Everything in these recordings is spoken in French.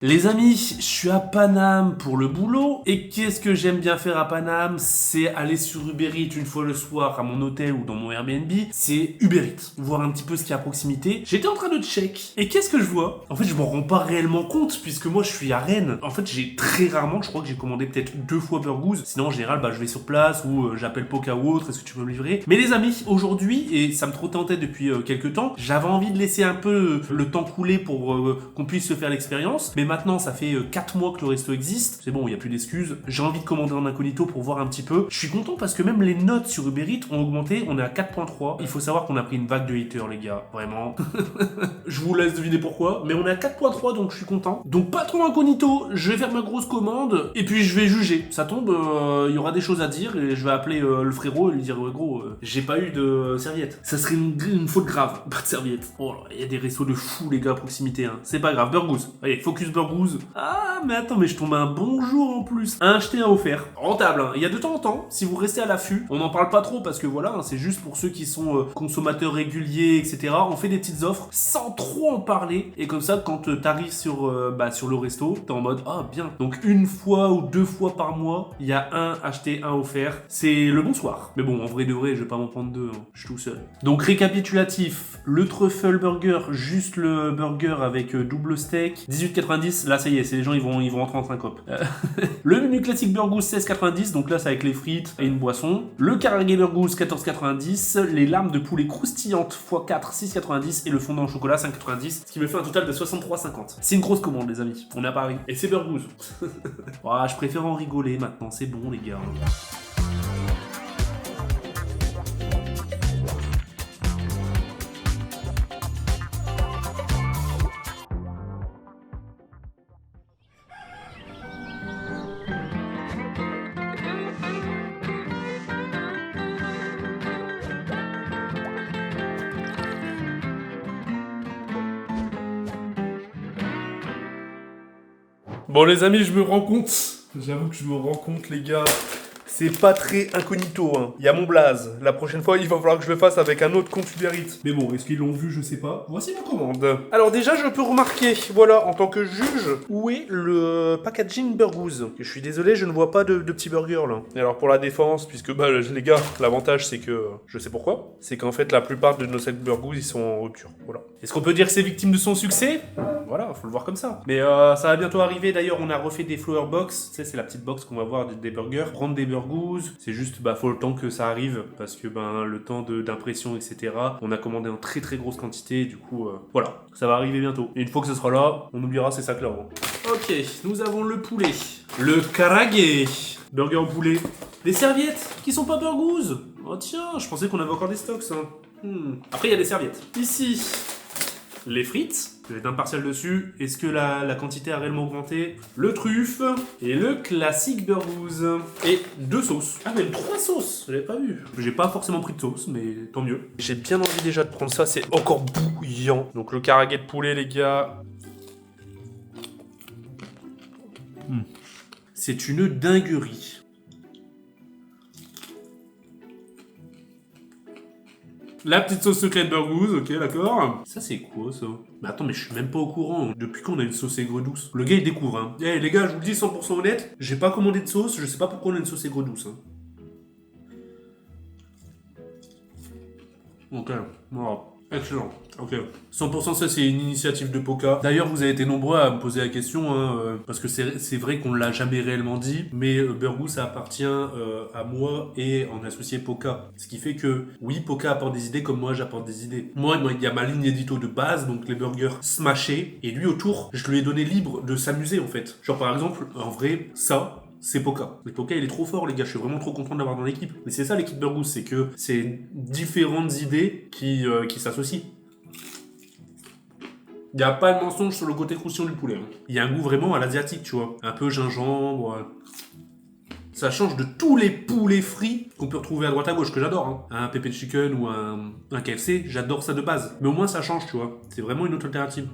Les amis, je suis à Paname pour le boulot et qu'est-ce que j'aime bien faire à Paname? C'est aller sur Uber Eats une fois le soir à mon hôtel ou dans mon Airbnb. C'est Uber Eats, voir un petit peu ce qu'il y a à proximité. J'étais en train de check et qu'est-ce que je vois? En fait, je m'en rends pas réellement compte puisque moi je suis à Rennes. En fait, j'ai très rarement, je crois que j'ai commandé peut-être 2 fois Burgooz. Sinon, en général, je vais sur place ou j'appelle Poka ou autre. Est-ce que tu peux me livrer? Mais les amis, aujourd'hui, et ça me trottait en tête depuis quelques temps, j'avais envie de laisser un peu le temps couler pour qu'on puisse se faire l'expérience. Mais maintenant, ça fait 4 mois que le resto existe. C'est bon, il n'y a plus d'excuses. J'ai envie de commander en incognito pour voir un petit peu. Je suis content parce que même les notes sur Uber Eats ont augmenté. On est à 4.3. Il faut savoir qu'on a pris une vague de haters, les gars. Vraiment. Je vous laisse deviner pourquoi. Mais on est à 4.3, donc je suis content. Donc pas trop incognito. Je vais faire ma grosse commande. Et puis je vais juger. Ça tombe, il y aura des choses à dire. Et je vais appeler le frérot et lui dire, ouais, gros, j'ai pas eu de serviette. Ça serait une faute grave. Pas de serviette. Oh là, il y a des restos de fous, les gars, à proximité. Hein. C'est pas grave. Burgooz. Allez, focus Burgooz. Ah, mais attends, mais je tombe à un bon jour en plus. Un acheté, un offert. Rentable, hein. Il y a de temps en temps, si vous restez à l'affût, on n'en parle pas trop parce que voilà, hein, c'est juste pour ceux qui sont consommateurs réguliers, etc. On fait des petites offres sans trop en parler. Et comme ça, quand t'arrives sur le resto, t'es en mode, ah, bien. Donc, une fois ou 2 fois par mois, il y a un acheté, un offert. C'est le bonsoir. Mais bon, en vrai de vrai, je vais pas m'en prendre 2. Hein. Je suis tout seul. Donc, récapitulatif. Le truffle burger, juste le burger avec double steak. 18,90. Là, ça y est, c'est les gens, ils vont rentrer en syncope. Le menu classique Burgooz, 16,90. Donc là, c'est avec les frites et une boisson. Le Karage Burgooz, 14,90. Les larmes de poulet croustillantes x4, 6,90. Et le fondant au chocolat, 5,90. Ce qui me fait un total de 63,50. C'est une grosse commande, les amis. On est à Paris. Et c'est Burgooz. Je préfère en rigoler maintenant. C'est bon, les gars. Bon les amis, je me rends compte. J'avoue que je me rends compte les gars. C'est pas très incognito, hein. Il y a mon blaze. La prochaine fois, il va falloir que je le fasse avec un autre compte Uber Eats. Mais bon, est-ce qu'ils l'ont vu? Je sais pas. Voici ma commande. Alors déjà, je peux remarquer, voilà, en tant que juge, où est le packaging Burgooz. Je suis désolé, je ne vois pas de petits burgers là. Et alors pour la défense, puisque les gars, l'avantage c'est que, je sais pourquoi, c'est qu'en fait la plupart de nos sets Burgooz, ils sont en rupture. Voilà. Est-ce qu'on peut dire que c'est victime de son succès? Voilà, faut le voir comme ça. Mais ça va bientôt arriver. D'ailleurs, on a refait des flower box. Tu sais, c'est la petite box qu'on va voir des burgers. Prendre des Burgooz. C'est juste, faut le temps que ça arrive parce que le temps d'impression, etc. On a commandé en très très grosse quantité. Du coup, voilà, ça va arriver bientôt. Et une fois que ce sera là, on oubliera ces sacs là. Ok, nous avons le poulet, le karage, burger au poulet, des serviettes qui sont pas Burgooz. Oh tiens, je pensais qu'on avait encore des stocks. Hein. Après, il y a des serviettes. Ici. Les frites, je vais être impartial dessus. Est-ce que la quantité a réellement augmenté? Le truffe et le classique Burgooz. Et 2 sauces. Ah, même 3 sauces, je l'avais pas vu. J'ai pas forcément pris de sauce, mais tant mieux. J'ai bien envie déjà de prendre ça, c'est encore bouillant. Donc le karage de poulet, les gars. C'est une dinguerie. La petite sauce secrète Burgooz, ok, d'accord. Ça, c'est quoi, ça? Mais attends, mais je suis même pas au courant. Depuis quand on a une sauce aigre douce? Le gars, il découvre, hein. Eh, les gars, je vous le dis 100% honnête, j'ai pas commandé de sauce, je sais pas pourquoi on a une sauce aigre douce, hein. Ok, voilà. Excellent. Ok. 100% ça, c'est une initiative de Poka. D'ailleurs, vous avez été nombreux à me poser la question, hein, parce que c'est vrai qu'on l'a jamais réellement dit, mais Burgooz, ça appartient à moi et en associé Poka. Ce qui fait que, oui, Poka apporte des idées comme moi, j'apporte des idées. Moi, il y a ma ligne édito de base, donc les burgers smashés, et lui, autour, je lui ai donné libre de s'amuser, en fait. Genre, par exemple, en vrai, ça... c'est Poka. Le Poka, il est trop fort, les gars. Je suis vraiment trop content de l'avoir dans l'équipe. Mais c'est ça, l'équipe Burgooz. C'est que c'est différentes idées qui s'associent. Il n'y a pas de mensonge sur le côté croustillant du poulet. Hein. Il y a un goût vraiment à l'asiatique, tu vois. Un peu gingembre. Ça change de tous les poulets frits qu'on peut retrouver à droite à gauche, que j'adore. Hein. Un pepper chicken ou un KFC, j'adore ça de base. Mais au moins, ça change, tu vois. C'est vraiment une autre alternative.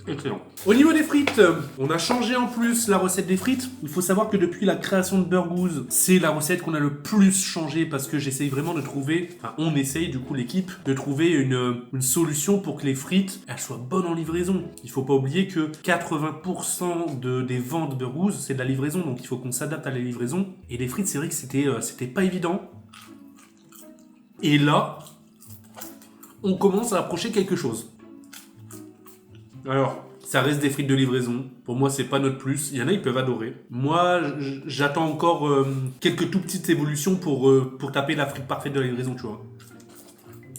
Excellent. Au niveau des frites, on a changé en plus la recette des frites. Il faut savoir que depuis la création de Burgooz, c'est la recette qu'on a le plus changé parce que j'essaye vraiment de trouver, enfin on essaye du coup l'équipe, de trouver une solution pour que les frites, elles soient bonnes en livraison. Il faut pas oublier que 80% des ventes Burgooz, c'est de la livraison, donc il faut qu'on s'adapte à la livraison. Et les frites, c'est vrai que c'était pas évident. Et là, on commence à approcher quelque chose. Alors, ça reste des frites de livraison. Pour moi, c'est pas notre plus. Il y en a, ils peuvent adorer. Moi, j'attends encore quelques tout petites évolutions pour taper la frite parfaite de la livraison, tu vois.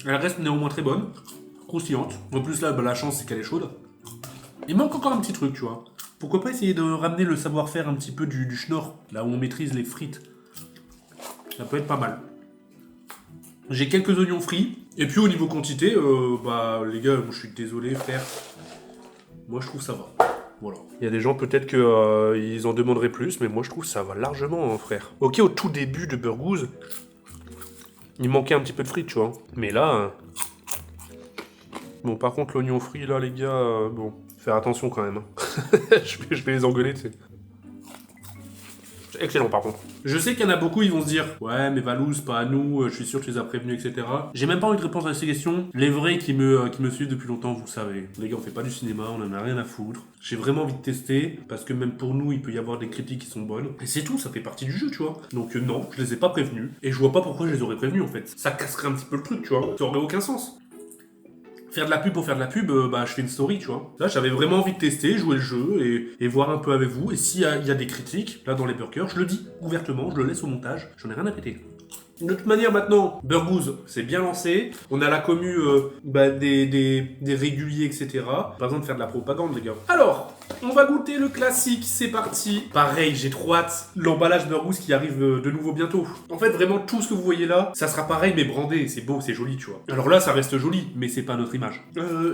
Elle reste néanmoins très bonne, croustillante. En plus, là, la chance, c'est qu'elle est chaude. Il manque encore un petit truc, tu vois. Pourquoi pas essayer de ramener le savoir-faire un petit peu du schnorr, là où on maîtrise les frites. Ça peut être pas mal. J'ai quelques oignons frits. Et puis, au niveau quantité, les gars, moi, je suis désolé, frère. Moi, je trouve ça va. Voilà. Il y a des gens, peut-être qu'ils en demanderaient plus, mais moi, je trouve ça va largement, hein, frère. Ok, au tout début de Burgooz, il manquait un petit peu de frites, tu vois. Mais là... Bon, par contre, l'oignon frit, là, les gars, bon, faire attention quand même. Hein. je vais les engueuler, tu sais. C'est excellent, par contre. Je sais qu'il y en a beaucoup, ils vont se dire « Ouais, mais Valouz, pas à nous, je suis sûr que tu les as prévenus, etc. » J'ai même pas envie de répondre à ces questions. Les vrais qui me suivent depuis longtemps, vous savez. Les gars, on fait pas du cinéma, on en a rien à foutre. J'ai vraiment envie de tester, parce que même pour nous, il peut y avoir des critiques qui sont bonnes. Et c'est tout, ça fait partie du jeu, tu vois. Donc non, je les ai pas prévenus. Et je vois pas pourquoi je les aurais prévenus, en fait. Ça casserait un petit peu le truc, tu vois. Ça aurait aucun sens. Faire de la pub pour faire de la pub, je fais une story, tu vois. Là, j'avais vraiment envie de tester, jouer le jeu et voir un peu avec vous. Et s'il y a des critiques, là, dans les burgers, je le dis ouvertement, je le laisse au montage, j'en ai rien à péter. De toute manière, maintenant, Burgooz, c'est bien lancé. On a la commu des réguliers, etc. Pas besoin de faire de la propagande, les gars. Alors, on va goûter le classique, c'est parti. Pareil, j'ai trop hâte. L'emballage Burgooz qui arrive de nouveau bientôt. En fait, vraiment, tout ce que vous voyez là, ça sera pareil, mais brandé. C'est beau, c'est joli, tu vois. Alors là, ça reste joli, mais c'est pas notre image.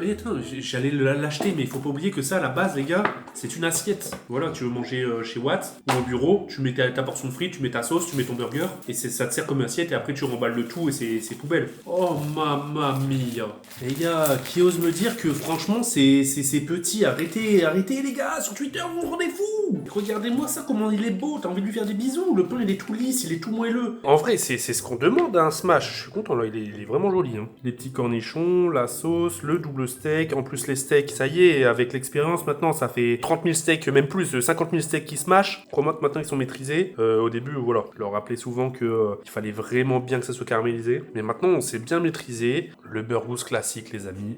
Et attends, j'allais l'acheter, mais il faut pas oublier que ça, à la base, les gars, c'est une assiette. Voilà, tu veux manger chez Watt ou au bureau, tu mets ta portion de frites, tu mets ta sauce, tu mets ton burger, et ça te sert comme assiette, et après tu remballes le tout, et c'est poubelle. Oh, mamma mia. Les gars, qui ose me dire que franchement, c'est petit. Arrêtez, les gars, sur Twitter, vous vous rendez fou. Regardez-moi ça, comment il est beau, t'as envie de lui faire des bisous. Le pain, il est tout lisse, il est tout moelleux. En vrai, c'est ce qu'on demande à un smash. Je suis content, là, il est vraiment joli. Hein. Les petits cornichons, la sauce, le double steak. En plus, les steaks, ça y est, avec l'expérience, maintenant, ça fait 30 000 steaks, même plus, 50 000 steaks qui smashent. Crois-moi que maintenant, ils sont maîtrisés. Au début, voilà, je leur rappelais souvent que il fallait vraiment bien que ça soit caramélisé. Mais maintenant, on s'est bien maîtrisé. Le Burgooz classique, les amis.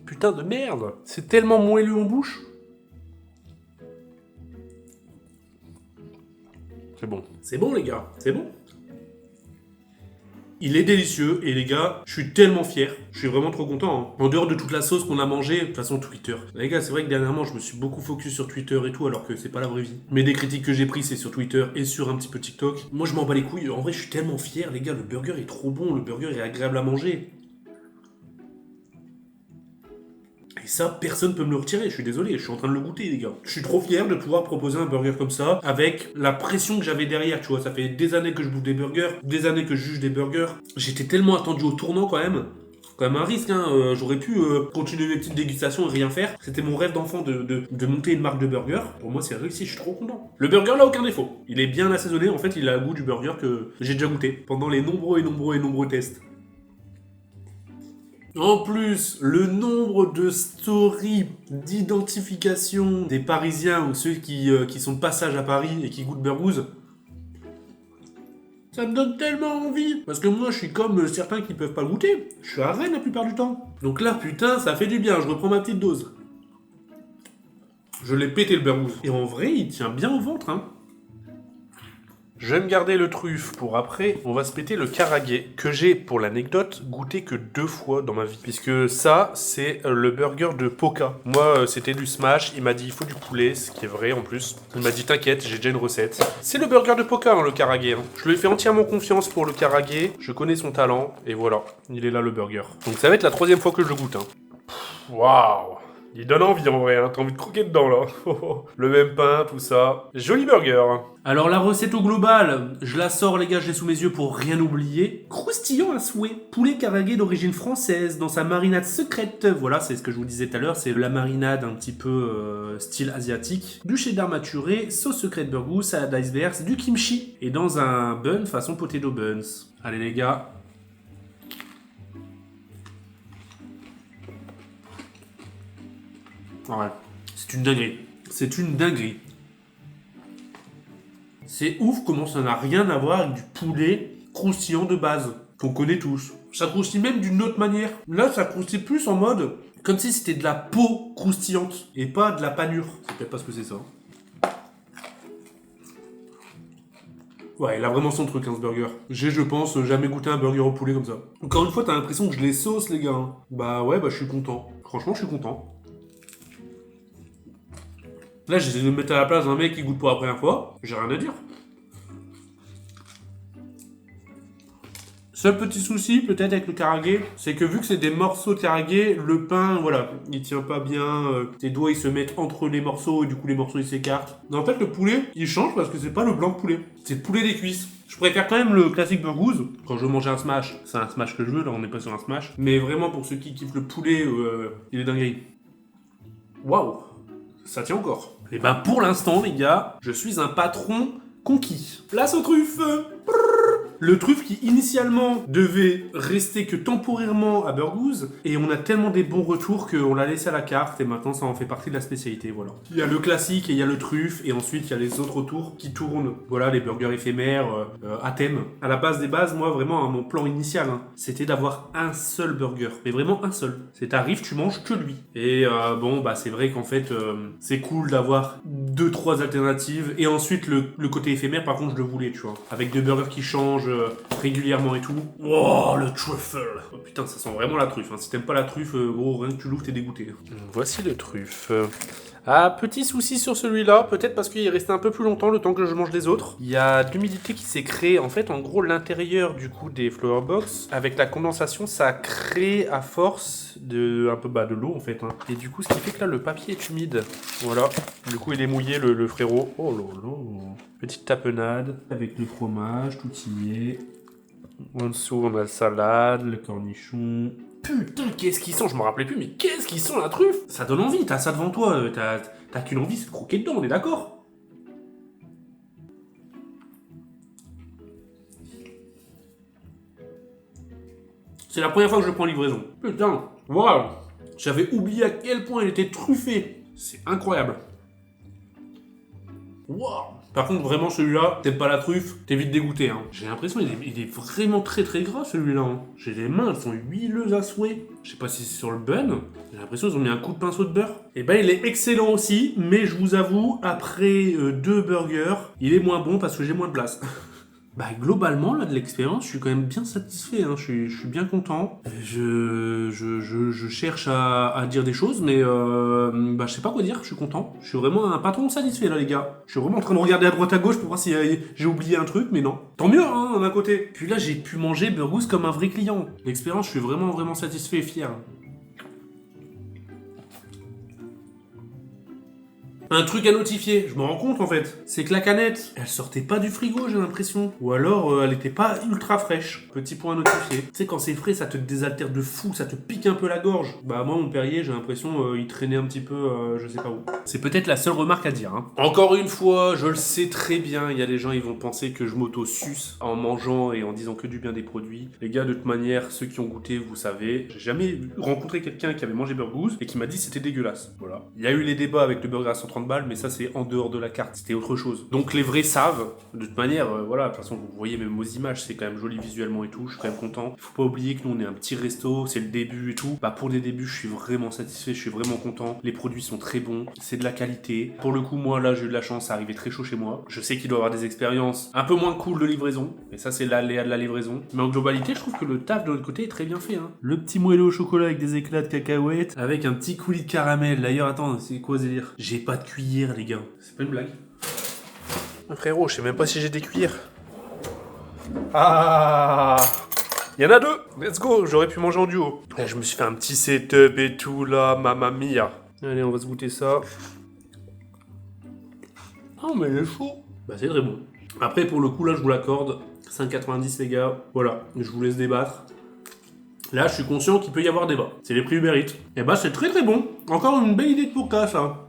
Putain de merde, c'est tellement moelleux en bouche. C'est bon. C'est bon, les gars, c'est bon. Il est délicieux et les gars, je suis tellement fier. Je suis vraiment trop content. Hein. En dehors de toute la sauce qu'on a mangée, de toute façon Twitter. Les gars, c'est vrai que dernièrement, je me suis beaucoup focus sur Twitter et tout, alors que c'est pas la vraie vie. Mais des critiques que j'ai prises, c'est sur Twitter et sur un petit peu TikTok. Moi, je m'en bats les couilles. En vrai, je suis tellement fier, les gars. Le burger est trop bon. Le burger est agréable à manger. Et ça, personne peut me le retirer, je suis désolé, je suis en train de le goûter, les gars. Je suis trop fier de pouvoir proposer un burger comme ça, avec la pression que j'avais derrière, tu vois. Ça fait des années que je bouffe des burgers, des années que je juge des burgers. J'étais tellement attendu au tournant quand même. Quand même un risque, hein. J'aurais pu continuer mes petites dégustations et rien faire. C'était mon rêve d'enfant de monter une marque de burger. Pour moi, c'est réussi, je suis trop content. Le burger n'a aucun défaut. Il est bien assaisonné, en fait, il a le goût du burger que j'ai déjà goûté pendant les nombreux tests. En plus, le nombre de stories d'identification des Parisiens ou ceux qui sont de passage à Paris et qui goûtent Burgooz, ça me donne tellement envie. Parce que moi, je suis comme certains qui peuvent pas le goûter. Je suis à Rennes la plupart du temps. Donc là, putain, ça fait du bien. Je reprends ma petite dose. Je l'ai pété le Burgooz. Et en vrai, il tient bien au ventre, hein. Je vais me garder le truffe pour après. On va se péter le karagué, que j'ai, pour l'anecdote, goûté que 2 fois dans ma vie. Puisque ça, c'est le burger de Poca. Moi, c'était du smash. Il m'a dit, il faut du poulet, ce qui est vrai en plus. Il m'a dit, t'inquiète, j'ai déjà une recette. C'est le burger de Poca, hein, le karagué. Hein. Je lui ai fait entièrement confiance pour le karagué. Je connais son talent. Et voilà, il est là le burger. Donc ça va être la 3e fois que je le goûte. Hein. Waouh! Il donne envie en vrai, hein. T'as envie de croquer dedans là. Le même pain, tout ça. Joli burger. Alors la recette au global, je la sors les gars, je l'ai sous mes yeux pour rien oublier. Croustillant à souhait. Poulet caragué d'origine française dans sa marinade secrète. Voilà, c'est ce que je vous disais tout à l'heure, c'est la marinade un petit peu style asiatique. Du cheddar maturé, sauce secrète burgoo, salade iceberg, du kimchi. Et dans un bun façon potato buns. Allez les gars. Ouais, c'est une dinguerie. C'est une dinguerie. C'est ouf comment ça n'a rien à voir avec du poulet croustillant de base, qu'on connaît tous. Ça croustille même d'une autre manière. Là, ça croustille plus en mode comme si c'était de la peau croustillante et pas de la panure. C'est peut-être pas ce que c'est ça. Ouais, il a vraiment son truc, hein, ce burger. J'ai, je pense, jamais goûté un burger au poulet comme ça. Encore une fois, t'as l'impression que je les sauce, les gars. Hein. Bah ouais, bah je suis content. Franchement, je suis content. Là, j'essaie de me mettre à la place d'un mec qui goûte pour la première fois. J'ai rien à dire. Seul petit souci, peut-être avec le karagué, c'est que vu que c'est des morceaux de karagué, le pain, voilà, il tient pas bien. Tes doigts, ils se mettent entre les morceaux et du coup, les morceaux, ils s'écartent. Mais en fait, le poulet, il change parce que c'est pas le blanc de poulet. C'est le poulet des cuisses. Je préfère quand même le classique burgooz. Quand je veux manger un smash, c'est un smash que je veux, là, on n'est pas sur un smash. Mais vraiment, pour ceux qui kiffent le poulet, il est dinguerie. Waouh! Ça tient encore. Et ben pour l'instant, les gars, je suis un patron conquis. Place aux truffes. Le truffe qui initialement devait rester que temporairement à Burgooz, et on a tellement des bons retours qu'on l'a laissé à la carte, et maintenant ça en fait partie de la spécialité, voilà. Il y a le classique et il y a le truffe, et ensuite il y a les autres tours qui tournent. Voilà, les burgers éphémères, à thème. À la base des bases, moi vraiment, mon plan initial, hein, c'était d'avoir un seul burger, mais vraiment un seul. C'est t'arrives, tu manges que lui. Et bon, bah c'est vrai qu'en fait, c'est cool d'avoir 2-3 alternatives, et ensuite le côté éphémère, par contre, je le voulais, tu vois. Avec des burgers qui changent régulièrement et tout. Oh, le truffle. Oh, putain, ça sent vraiment la truffe. Hein. Si t'aimes pas la truffe, gros, rien que tu l'ouvres, t'es dégoûté. Voici le truffe. Ah, petit souci sur celui-là, peut-être parce qu'il est resté un peu plus longtemps le temps que je mange les autres. Il y a de l'humidité qui s'est créée. En fait, en gros, l'intérieur du coup des flower box, avec la condensation, ça crée à force un peu de l'eau en fait. Hein. Et du coup, ce qui fait que là, le papier est humide. Voilà. Du coup, il est mouillé le frérot. Oh lolo. Petite tapenade avec le fromage, tout y est. En dessous, on a la salade, le cornichon. Putain, qu'est-ce qu'ils sont? Je me rappelais plus, mais qu'est-ce qu'ils sont la truffe? Ça donne envie, t'as ça devant toi, t'as qu'une envie, c'est de croquer dedans, on est d'accord? C'est la première fois que je prends livraison. Putain, waouh! J'avais oublié à quel point elle était truffée. C'est incroyable. Waouh! Par contre, vraiment, celui-là, t'aimes pas la truffe, t'es vite dégoûté. Hein. J'ai l'impression qu'il est vraiment très très gras, celui-là. Hein. J'ai les mains, elles sont huileuses à souhait. Je sais pas si c'est sur le bun. J'ai l'impression qu'ils ont mis un coup de pinceau de beurre. Et ben, il est excellent aussi, mais je vous avoue, après 2 burgers, il est moins bon parce que j'ai moins de place. Bah globalement là de l'expérience, je suis quand même bien satisfait, hein. Je suis bien content. Je cherche à dire des choses, mais bah je sais pas quoi dire, je suis content. Je suis vraiment un patron satisfait là les gars. Je suis vraiment en train de regarder à droite à gauche pour voir si j'ai oublié un truc, mais non. Tant mieux hein d'un côté. Puis là j'ai pu manger Burgooz comme un vrai client. L'expérience, je suis vraiment satisfait et fier. Un truc à notifier, je me rends compte en fait, c'est que la canette, elle sortait pas du frigo j'ai l'impression. Ou alors elle était pas ultra fraîche. Petit point à notifier. Tu sais quand c'est frais ça te désaltère de fou, ça te pique un peu la gorge. Bah moi mon Perrier j'ai l'impression il traînait un petit peu je sais pas où. C'est peut-être la seule remarque à dire. Hein. Encore une fois, je le sais très bien, il y a des gens ils vont penser que je m'auto-suce en mangeant et en disant que du bien des produits. Les gars de toute manière, ceux qui ont goûté vous savez, j'ai jamais rencontré quelqu'un qui avait mangé Burgooz et qui m'a dit c'était dégueulasse. Voilà. Il y a eu les débats avec le burger à 130 balles, mais ça c'est en dehors de la carte, c'était autre chose. Donc les vrais savent, de toute manière, voilà, de toute façon vous voyez même aux images, c'est quand même joli visuellement et tout, je suis quand même content. Faut pas oublier que nous on est un petit resto, c'est le début et tout. Bah pour des débuts, je suis vraiment satisfait, je suis vraiment content. Les produits sont très bons, c'est de la qualité. Pour le coup, moi là j'ai eu de la chance, ça arrivait très chaud chez moi. Je sais qu'il doit y avoir des expériences un peu moins cool de livraison, et ça c'est l'aléa de la livraison. Mais en globalité, je trouve que le taf de l'autre côté est très bien fait. Hein. Le petit moelleux au chocolat avec des éclats de cacahuètes, avec un petit coulis de caramel. D'ailleurs, attends, c'est quoi ce délire? J'ai pas de cuillère, les gars. C'est pas une blague. Frérot, je sais même pas si j'ai des cuillères. Ah! Il y en a 2! Let's go! J'aurais pu manger en duo. Et je me suis fait un petit setup et tout là, mamma mia. Allez, on va se goûter ça. Ah, mais il est chaud. Bah, c'est très bon. Après, pour le coup, là, je vous l'accorde. 5,90 les gars. Voilà, je vous laisse débattre. Là, je suis conscient qu'il peut y avoir débat. C'est les prix Uber Eats. Et bah, c'est très très bon. Encore une belle idée de Pocca, ça.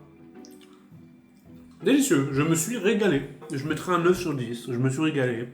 Délicieux. Je me suis régalé. Je mettrai un 9 sur 10. Je me suis régalé.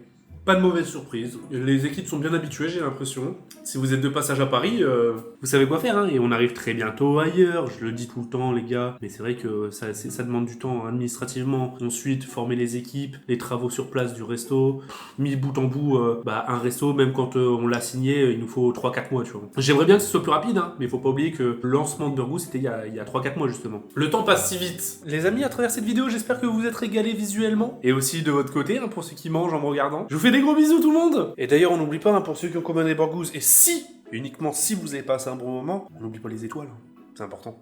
Pas de mauvaise surprise. Les équipes sont bien habituées, j'ai l'impression. Si vous êtes de passage à Paris, vous savez quoi faire, hein. Et on arrive très bientôt ailleurs. Je le dis tout le temps, les gars. Mais c'est vrai que ça demande du temps administrativement. Ensuite, former les équipes, les travaux sur place du resto. Mis bout en bout, un resto, même quand on l'a signé, il nous faut 3-4 mois, tu vois. J'aimerais bien que ce soit plus rapide, hein. Mais il faut pas oublier que le lancement de Burgoo, c'était il y a 3-4 mois, justement. Le temps passe si vite. Les amis, à travers cette vidéo, j'espère que vous vous êtes régalés visuellement. Et aussi de votre côté, hein, pour ceux qui mangent en me regardant. Je vous fais des gros bisous tout le monde. Et d'ailleurs, on n'oublie pas, hein, pour ceux qui ont commandé Burgoo, et si, uniquement si vous avez passé un bon moment, on n'oublie pas les étoiles, c'est important.